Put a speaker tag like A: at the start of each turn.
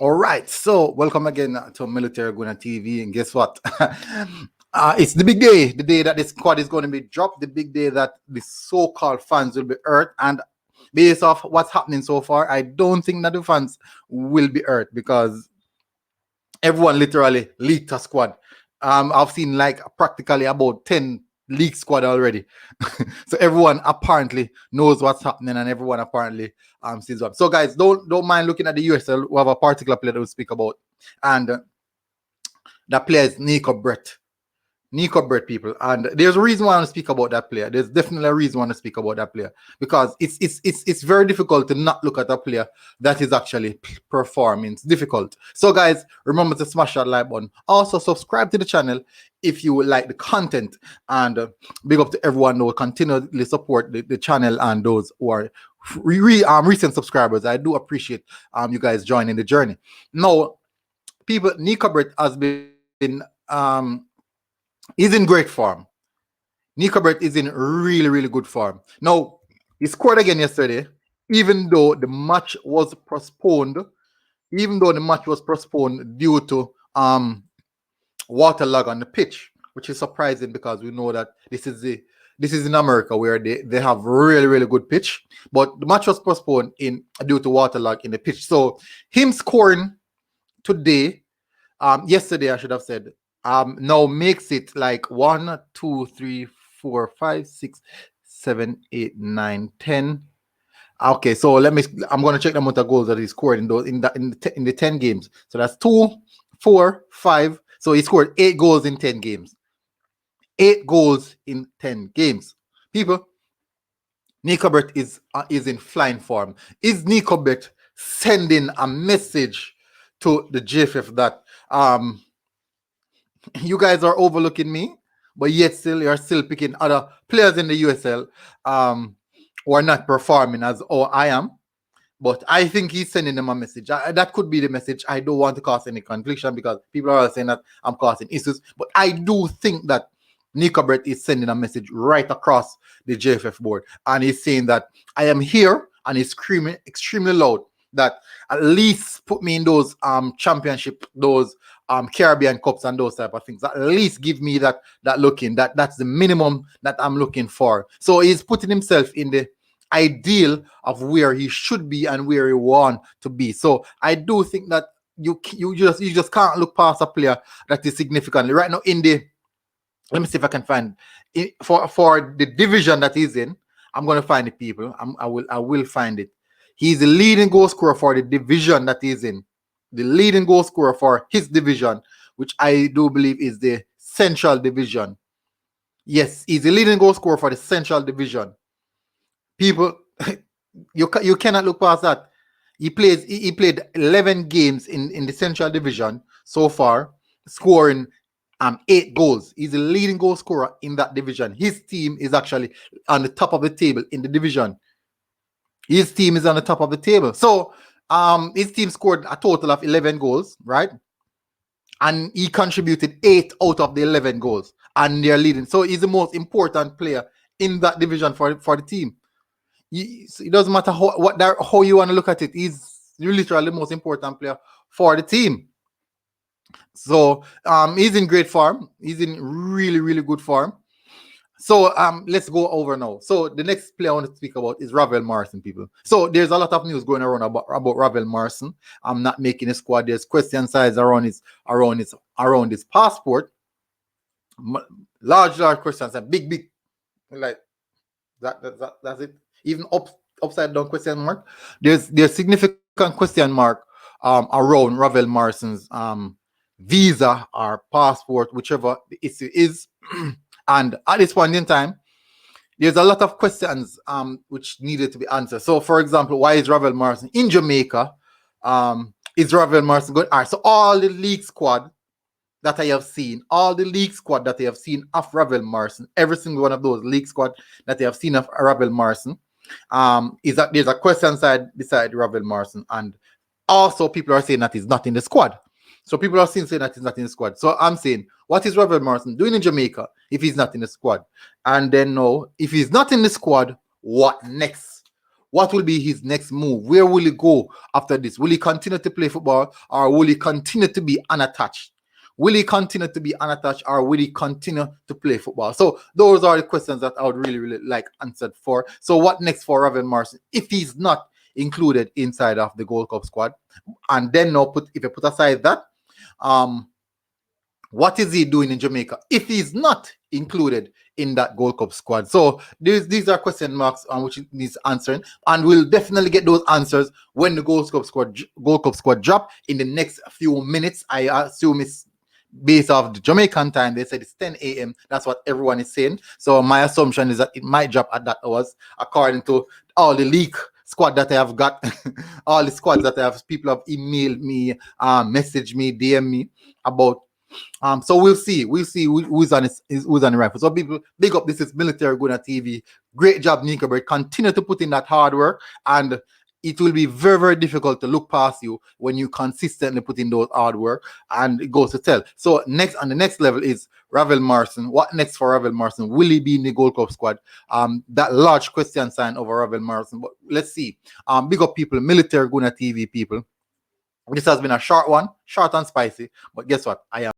A: All right, so welcome again to Military Guna TV, and guess what? It's the big day, the day that the squad is going to be dropped, the big day that the so-called fans will be hurt, and based off what's happening so far, I don't think that the fans will be hurt because everyone literally leaked a squad. I've seen like practically about 10 league squad already. So everyone apparently knows what's happening and everyone apparently sees what. So guys, don't mind looking at the USL. We have a particular player that we'll speak about. And that player is Neco Brett, people, and there's a reason why I want to speak about that player. There's definitely a reason why I want to speak about that player because it's very difficult to not look at a player that is actually performing. It's difficult. So, guys, remember to smash that like button. Also, subscribe to the channel if you would like the content, and big up to everyone who will continually support the channel and those who are recent subscribers. I do appreciate you guys joining the journey. Now, people, Neco Brett has been is in great form. Neco Brett is in really good form. Now, he scored again yesterday, even though the match was postponed. Even though the match was postponed due to waterlog on the pitch, which is surprising because we know that this is in America where they have really good pitch. But the match was postponed due to waterlog in the pitch. So him scoring today, yesterday I should have said, now makes it like 1, 2, 3, 4, 5, 6, 7, 8, 9, 10. Okay, so I'm gonna check the amount of goals that he scored in the 10 games. So that's 2, 4, 5. So he scored 8 goals in 10 games. 8 goals in 10 games. People, Neco Brett is in flying form. Is Neco Brett sending a message to the JFF that you guys are overlooking me, but yet still you're still picking other players in the USL who are not performing as I am? But I think he's sending them a message. That could be the message. I don't want to cause any confliction because people are saying that I'm causing issues. But I do think that Neco Brett is sending a message right across the JFF board. And he's saying that I am here, and he's screaming extremely loud that at least put me in those championship, those Caribbean Cups and those type of things. At least give me that looking. That's the minimum that I'm looking for. So he's putting himself in the ideal of where he should be and where he want to be. So I do think that you just can't look past a player that is significantly right now in the. Let me see if I can find it, for the division that he's in. I'm going to find the people. I will find it. He's the leading goal scorer for the division that he's in. The leading goal scorer for his division, which I do believe is the Central Division. Yes, he's the leading goal scorer for the Central Division. People, you cannot look past that. He played 11 games in the Central Division so far, scoring 8 goals. He's the leading goal scorer in that division. His team is actually on the top of the table in the division. His team is on the top of the table. So his team scored a total of 11 goals, right? And he contributed 8 out of the 11 goals. And they're leading. So he's the most important player in that division for the team. It doesn't matter how you want to look at it. He's literally the most important player for the team. So he's in great form. He's in really good form. So let's go over now. So the next player I want to speak about is Ravel Morrison, people. So there's a lot of news going around about Ravel Morrison. I'm not making a squad. There's question size around his passport. Large questions and big like that's it. Even upside down question mark. There's significant question mark around Ravel Morrison's visa or passport, whichever the issue is. And at this point in time, there's a lot of questions which needed to be answered. So, for example, why is Ravel Morrison in Jamaica? Is Ravel Morrison good? All right, so all the league squad that I have seen, of Ravel Morrison, every single one of those league squad that I have seen of Ravel Morrison, is that there's a question side beside Ravel Morrison, and also people are saying that he's not in the squad. So people are saying that he's not in the squad. So I'm saying, what is Ravel Morrison doing in Jamaica if he's not in the squad? And then no, if he's not in the squad, what next? What will be his next move? Where will he go after this? Will he continue to play football, or will he continue to be unattached? Will he continue to be unattached, or will he continue to play football? So those are the questions that I would really, really like answered for. So what next for Ravel Morrison if he's not included inside of the Gold Cup squad? And then now if you put aside that, what is he doing in Jamaica if he's not included in that Gold Cup squad? So these are question marks on which it needs answering, and we'll definitely get those answers when the Gold Cup squad drop in the next few minutes. I assume it's based off the Jamaican time. They said it's 10 a.m. That's what everyone is saying. So my assumption is that it might drop at that hours, according to all the leak squad that I have got, all the squads that I have. People have emailed me, messaged me, DM me about. So we'll see who's on the rifle. So people, big up. This is Military Guna TV. Great job, Neco. Continue to put in that hard work, and it will be very, very difficult to look past you when you consistently put in those hard work, and it goes to tell. So next, on the next level is Ravel Morrison. What next for Ravel Morrison? Will he be in the Gold Cup squad? That large question sign over Ravel Morrison. But let's see. Big up people, Military Guna TV people. This has been a short one, short and spicy. But guess what? I am